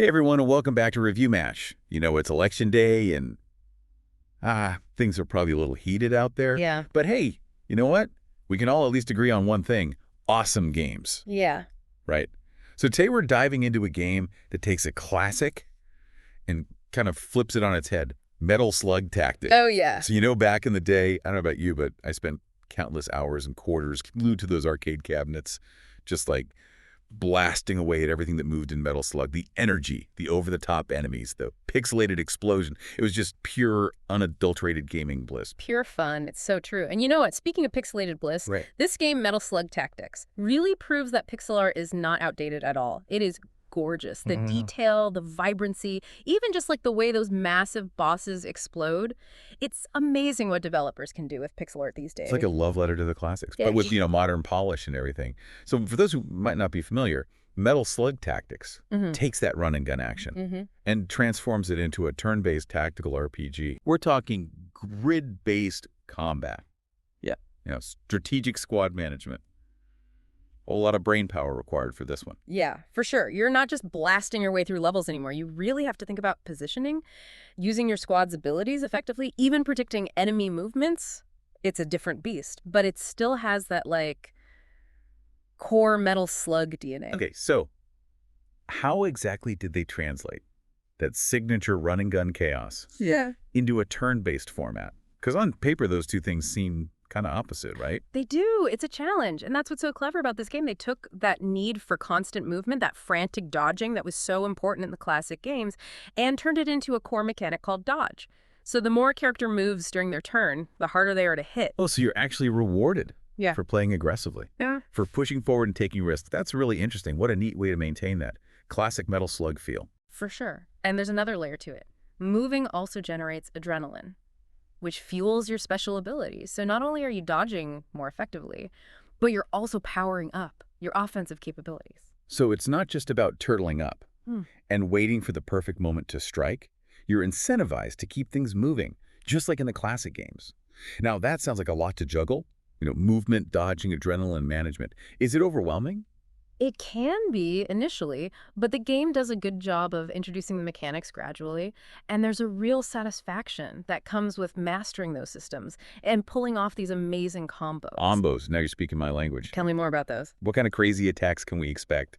Hey everyone, and welcome back to ReviewMash. You know, it's election day and things are probably a little heated out there. Yeah. But hey, you know what? We can all at least agree on one thing. Awesome games, Yeah. right? So today we're diving into a game that takes a classic and kind of flips it on its head. Metal Slug Tactics. Oh, yeah. So you know, back in the day, I don't know about you, but I spent countless hours and quarters glued to those arcade cabinets, just like blasting away at everything that moved in Metal Slug. The energy, the over-the-top enemies, the pixelated explosion. It was just pure, unadulterated gaming bliss. Pure fun. It's so true. And you know what? Speaking of pixelated bliss, Right. this game, Metal Slug Tactics, really proves that pixel art is not outdated at all. It is gorgeous. The detail, the vibrancy, even just like the way those massive bosses explode. It's amazing what developers can do with pixel art these days. It's like a love letter to the classics, Yeah. but with, modern polish and everything. So for those who might not be familiar, Metal Slug Tactics takes that run-and-gun action and transforms it into a turn-based tactical RPG. We're talking grid-based combat. Yeah. Strategic squad management. A whole lot of brain power required for this one. Yeah, for sure. You're not just blasting your way through levels anymore. You really have to think about positioning, using your squad's abilities effectively, even predicting enemy movements. It's a different beast, but it still has that, like, core Metal Slug DNA. Okay, so how exactly did they translate that signature run-and-gun chaos into a turn-based format? Because on paper, those two things seem kind of opposite, right? They do. It's a challenge. And that's what's so clever about this game. They took that need for constant movement, that frantic dodging that was so important in the classic games, and turned it into a core mechanic called dodge. So the more a character moves during their turn, the harder they are to hit. Oh, so you're actually rewarded for playing aggressively, for pushing forward and taking risks. That's really interesting. What a neat way to maintain that classic Metal Slug feel. For sure. And there's another layer to it. Moving also generates adrenaline, which fuels your special abilities. So not only are you dodging more effectively, but you're also powering up your offensive capabilities. So it's not just about turtling up and waiting for the perfect moment to strike. You're incentivized to keep things moving, just like in the classic games. Now, that sounds like a lot to juggle. Movement, dodging, adrenaline management. Is it overwhelming? It can be initially, but the game does a good job of introducing the mechanics gradually, and there's a real satisfaction that comes with mastering those systems and pulling off these amazing combos. Combos. Now you're speaking my language. Tell me more about those. What kind of crazy attacks can we expect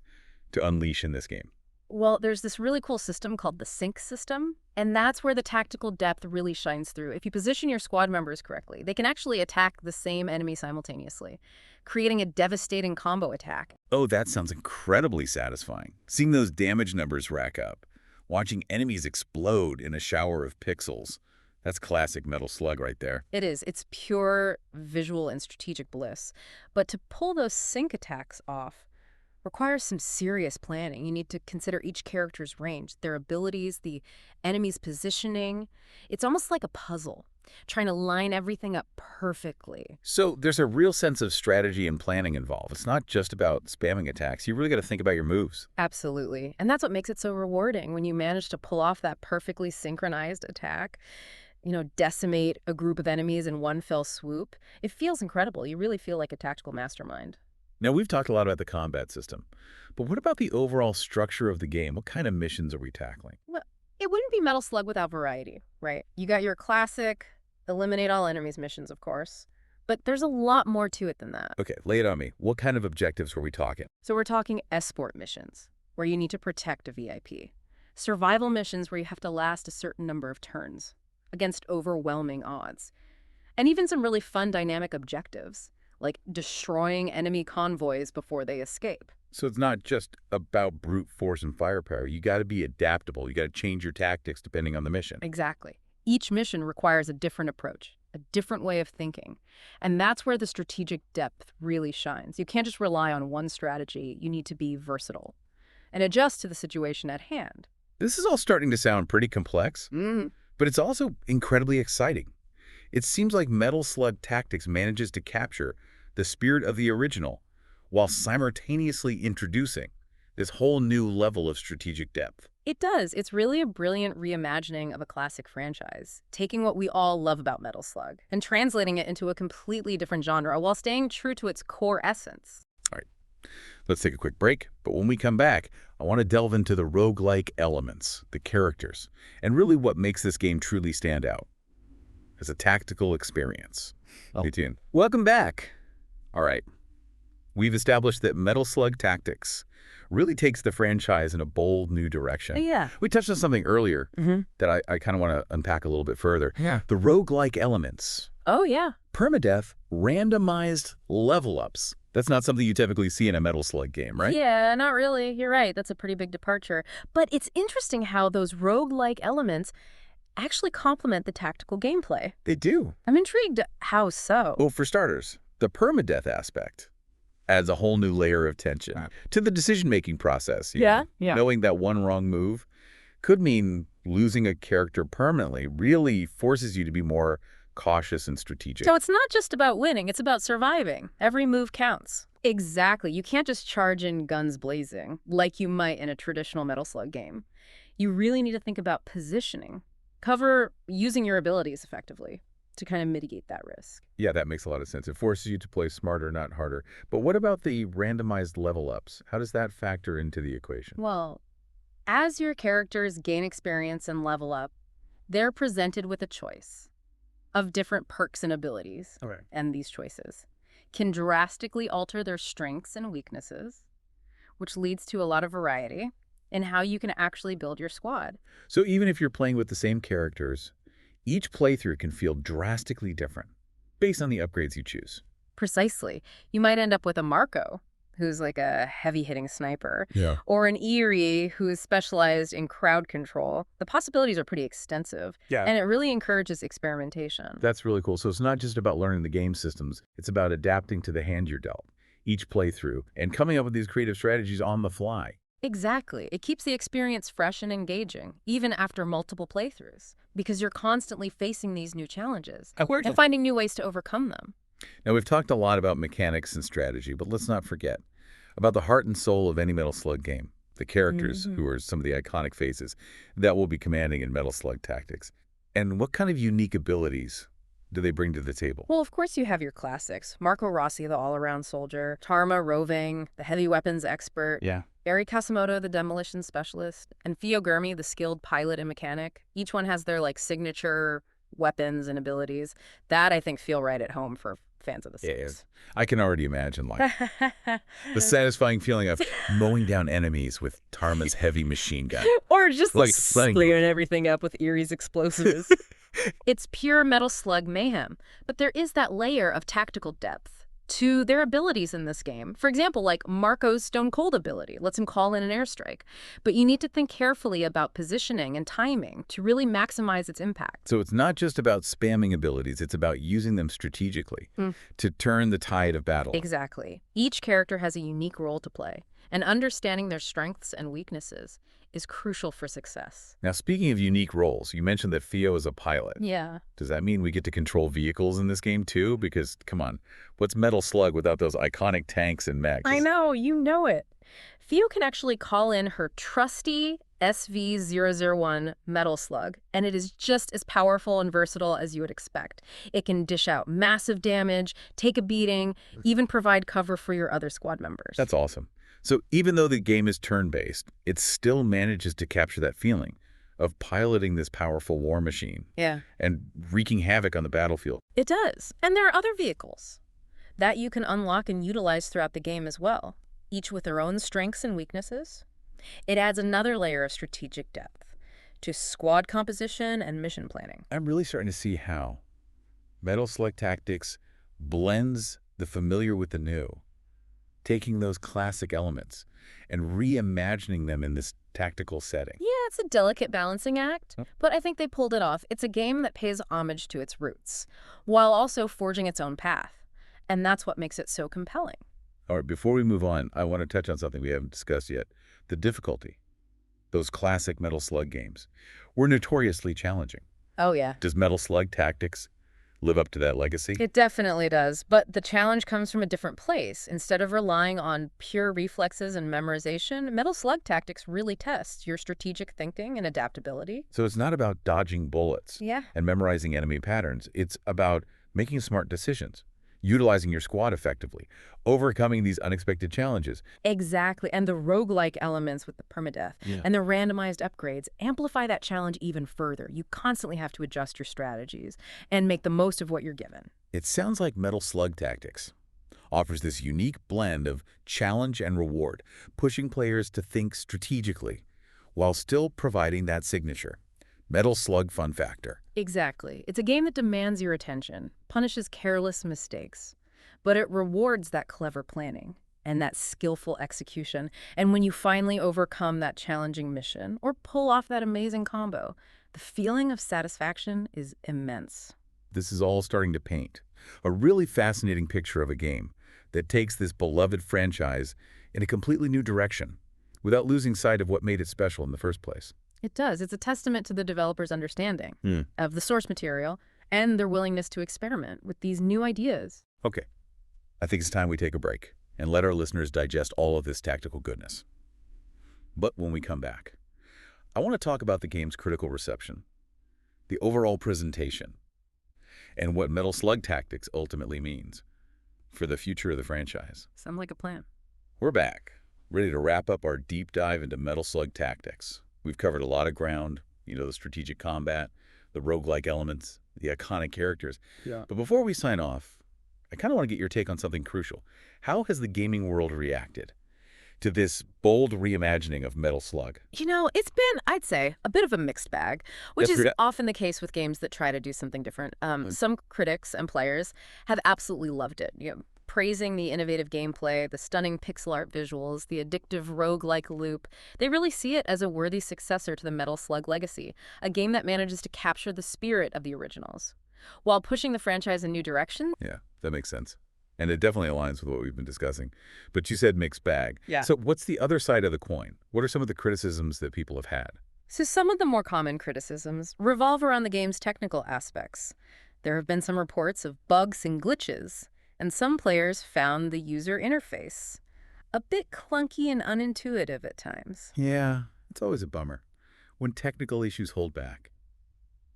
to unleash in this game? Well, there's this really cool system called the sync system, and that's where the tactical depth really shines through. If you position your squad members correctly, they can actually attack the same enemy simultaneously, creating a devastating combo attack. Oh, that sounds incredibly satisfying. Seeing those damage numbers rack up, watching enemies explode in a shower of pixels. That's classic Metal Slug right there. It is. It's pure visual and strategic bliss. But to pull those sync attacks off requires some serious planning. You need to consider each character's range, their abilities, the enemy's positioning. It's almost like a puzzle, trying to line everything up perfectly. So there's a real sense of strategy and planning involved. It's not just about spamming attacks. You really got to think about your moves. Absolutely. And that's what makes it so rewarding when you manage to pull off that perfectly synchronized attack, decimate a group of enemies in one fell swoop. It feels incredible. You really feel like a tactical mastermind. Now, we've talked a lot about the combat system, but what about the overall structure of the game? What kind of missions are we tackling? Well, it wouldn't be Metal Slug without variety, right? You got your classic eliminate all enemies missions, of course, but there's a lot more to it than that. Okay, lay it on me. What kind of objectives were we talking? So we're talking escort missions, where you need to protect a VIP. Survival missions where you have to last a certain number of turns against overwhelming odds. And even some really fun dynamic objectives, like destroying enemy convoys before they escape. So it's not just about brute force and firepower. You got to be adaptable. You got to change your tactics depending on the mission. Exactly. Each mission requires a different approach, a different way of thinking. And that's where the strategic depth really shines. You can't just rely on one strategy. You need to be versatile and adjust to the situation at hand. This is all starting to sound pretty complex, but it's also incredibly exciting. It seems like Metal Slug Tactics manages to capture the spirit of the original while simultaneously introducing this whole new level of strategic depth. It does. It's really a brilliant reimagining of a classic franchise, taking what we all love about Metal Slug and translating it into a completely different genre while staying true to its core essence. All right, let's take a quick break, but when we come back, I want to delve into the roguelike elements, the characters, and really what makes this game truly stand out as a tactical experience. Oh. Stay tuned. Welcome back. All right. We've established that Metal Slug Tactics really takes the franchise in a bold new direction. Yeah. We touched on something earlier that I kind of want to unpack a little bit further. Yeah. The roguelike elements. Oh, yeah. Permadeath, randomized level-ups. That's not something you typically see in a Metal Slug game, right? Yeah, not really. You're right. That's a pretty big departure. But it's interesting how those roguelike elements actually complement the tactical gameplay. They do. I'm intrigued. How so? Well, for starters, the permadeath aspect adds a whole new layer of tension to the decision-making process. You know? Yeah. Knowing that one wrong move could mean losing a character permanently really forces you to be more cautious and strategic. So it's not just about winning, it's about surviving. Every move counts. Exactly. You can't just charge in guns blazing like you might in a traditional Metal Slug game. You really need to think about positioning. Cover using your abilities effectively to kind of mitigate that risk. Yeah, that makes a lot of sense. It forces you to play smarter, not harder. But what about the randomized level-ups? How does that factor into the equation? Well, as your characters gain experience and level up, they're presented with a choice of different perks and abilities. Okay. And these choices can drastically alter their strengths and weaknesses, which leads to a lot of variety in how you can actually build your squad. So even if you're playing with the same characters, each playthrough can feel drastically different based on the upgrades you choose. Precisely. You might end up with a Marco, who's like a heavy-hitting sniper, Yeah. or an Eerie, who is specialized in crowd control. The possibilities are pretty extensive, Yeah. and it really encourages experimentation. That's really cool. So it's not just about learning the game systems. It's about adapting to the hand you're dealt each playthrough and coming up with these creative strategies on the fly. Exactly. It keeps the experience fresh and engaging, even after multiple playthroughs, because you're constantly facing these new challenges and finding new ways to overcome them. Now, we've talked a lot about mechanics and strategy, but let's not forget about the heart and soul of any Metal Slug game, the characters who are some of the iconic faces that we'll be commanding in Metal Slug Tactics. And what kind of unique abilities do they bring to the table? Well, of course you have your classics. Marco Rossi, the all-around soldier, Tarma roving, the heavy weapons expert, Yeah. Barry Kasimoto, the demolition specialist, and Fio Gurmi, the skilled pilot and mechanic. Each one has their signature weapons and abilities that I think feel right at home for fans of the series. I can already imagine the satisfying feeling of mowing down enemies with Tarma's heavy machine gun. Or just Like- clearing everything up with Erie's explosives. It's pure Metal Slug mayhem, but there is that layer of tactical depth to their abilities in this game. For example, like Marco's Stone Cold ability lets him call in an airstrike. But you need to think carefully about positioning and timing to really maximize its impact. So it's not just about spamming abilities, it's about using them strategically to turn the tide of battle. Exactly. Each character has a unique role to play, and understanding their strengths and weaknesses is crucial for success. Now, speaking of unique roles, you mentioned that Fio is a pilot. Yeah. Does that mean we get to control vehicles in this game too? Because, come on, what's Metal Slug without those iconic tanks and mechs? I know, you know it. Fio can actually call in her trusty SV-001 Metal Slug, and it is just as powerful and versatile as you would expect. It can dish out massive damage, take a beating, even provide cover for your other squad members. That's awesome. So even though the game is turn-based, it still manages to capture that feeling of piloting this powerful war machine Yeah. and wreaking havoc on the battlefield. It does. And there are other vehicles that you can unlock and utilize throughout the game as well, each with their own strengths and weaknesses. It adds another layer of strategic depth to squad composition and mission planning. I'm really starting to see how Metal Slug Tactics blends the familiar with the new, taking those classic elements and reimagining them in this tactical setting. Yeah, it's a delicate balancing act, but I think they pulled it off. It's a game that pays homage to its roots, while also forging its own path. And that's what makes it so compelling. All right, before we move on, I want to touch on something we haven't discussed yet. The difficulty. Those classic Metal Slug games were notoriously challenging. Oh, yeah. Does Metal Slug Tactics live up to that legacy? It definitely does, but the challenge comes from a different place. Instead of relying on pure reflexes and memorization, Metal Slug Tactics really tests your strategic thinking and adaptability. So it's not about dodging bullets Yeah. and memorizing enemy patterns. It's about making smart decisions, utilizing your squad effectively, overcoming these unexpected challenges. Exactly. And the roguelike elements with the permadeath Yeah. and the randomized upgrades amplify that challenge even further. You constantly have to adjust your strategies and make the most of what you're given. It sounds like Metal Slug Tactics offers this unique blend of challenge and reward, pushing players to think strategically while still providing that signature Metal Slug fun factor. Exactly. It's a game that demands your attention, punishes careless mistakes, but it rewards that clever planning and that skillful execution. And when you finally overcome that challenging mission or pull off that amazing combo, the feeling of satisfaction is immense. This is all starting to paint a really fascinating picture of a game that takes this beloved franchise in a completely new direction without losing sight of what made it special in the first place. It does. It's a testament to the developer's understanding Hmm. of the source material and their willingness to experiment with these new ideas. Okay, I think it's time we take a break and let our listeners digest all of this tactical goodness. But when we come back, I want to talk about the game's critical reception, the overall presentation, and what Metal Slug Tactics ultimately means for the future of the franchise. Sounds like a plan. We're back, ready to wrap up our deep dive into Metal Slug Tactics. We've covered a lot of ground, the strategic combat, the roguelike elements, the iconic characters. Yeah. But before we sign off, I kind of want to get your take on something crucial. How has the gaming world reacted to this bold reimagining of Metal Slug? It's been, I'd say, a bit of a mixed bag, which That's is right. often the case with games that try to do something different. Some critics and players have absolutely loved it, praising the innovative gameplay, the stunning pixel art visuals, the addictive roguelike loop. They really see it as a worthy successor to the Metal Slug legacy, a game that manages to capture the spirit of the originals, while pushing the franchise in new directions. Yeah, that makes sense. And it definitely aligns with what we've been discussing. But you said mixed bag. Yeah. So what's the other side of the coin? What are some of the criticisms that people have had? So some of the more common criticisms revolve around the game's technical aspects. There have been some reports of bugs and glitches, and some players found the user interface a bit clunky and unintuitive at times. Yeah, it's always a bummer when technical issues hold back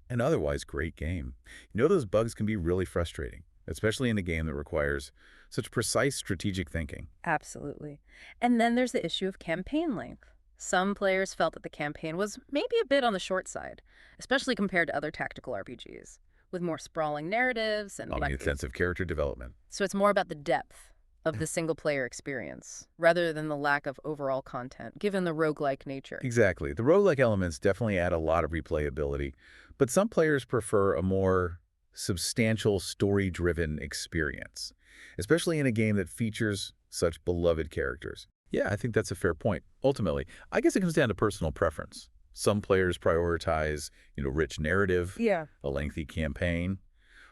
an otherwise great game. Those bugs can be really frustrating, especially in a game that requires such precise strategic thinking. Absolutely. And then there's the issue of campaign length. Some players felt that the campaign was maybe a bit on the short side, especially compared to other tactical RPGs, with more sprawling narratives and A sense of character development. So it's more about the depth of the single-player experience, rather than the lack of overall content, given the roguelike nature. Exactly. The roguelike elements definitely add a lot of replayability, but some players prefer a more substantial, story-driven experience, especially in a game that features such beloved characters. Yeah, I think that's a fair point. Ultimately, I guess it comes down to personal preference. Some players prioritize, rich narrative, Yeah. a lengthy campaign,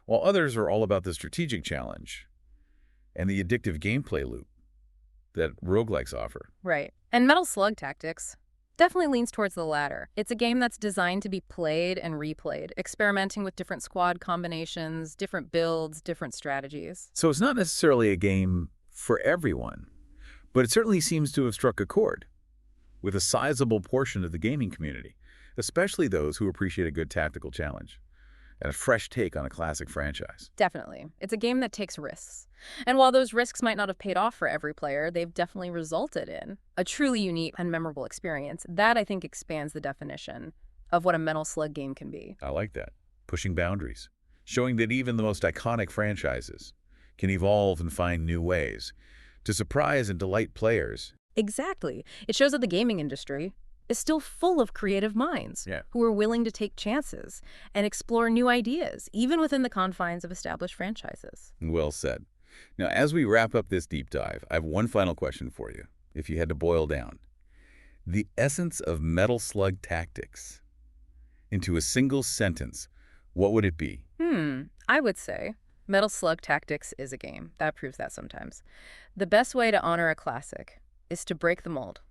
while others are all about the strategic challenge and the addictive gameplay loop that roguelikes offer. Right. And Metal Slug Tactics definitely leans towards the latter. It's a game that's designed to be played and replayed, experimenting with different squad combinations, different builds, different strategies. So it's not necessarily a game for everyone, but it certainly seems to have struck a chord with a sizable portion of the gaming community, especially those who appreciate a good tactical challenge and a fresh take on a classic franchise. Definitely. It's a game that takes risks. And while those risks might not have paid off for every player, they've definitely resulted in a truly unique and memorable experience. That, I think, expands the definition of what a Metal Slug game can be. I like that. Pushing boundaries, showing that even the most iconic franchises can evolve and find new ways to surprise and delight players. Exactly. It shows that the gaming industry is still full of creative minds who are willing to take chances and explore new ideas, even within the confines of established franchises. Well said. Now, as we wrap up this deep dive, I have one final question for you, if you had to boil down the essence of Metal Slug Tactics into a single sentence. What would it be? I would say Metal Slug Tactics is a game. That proves that sometimes. The best way to honor a classic is to break the mold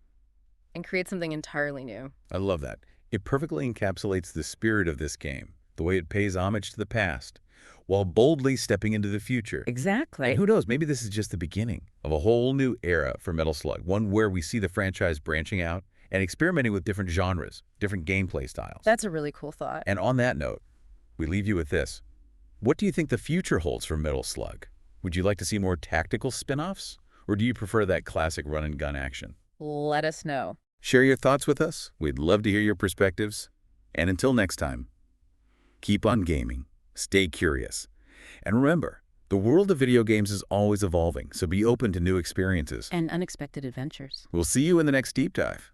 and create something entirely new. I love that. It perfectly encapsulates the spirit of this game, the way it pays homage to the past, while boldly stepping into the future. Exactly. And who knows, maybe this is just the beginning of a whole new era for Metal Slug, one where we see the franchise branching out and experimenting with different genres, different gameplay styles. That's a really cool thought. And on that note, we leave you with this. What do you think the future holds for Metal Slug? Would you like to see more tactical spin-offs? Or do you prefer that classic run-and-gun action? Let us know. Share your thoughts with us. We'd love to hear your perspectives. And until next time, keep on gaming, stay curious, and remember, the world of video games is always evolving, so be open to new experiences. And unexpected adventures. We'll see you in the next deep dive.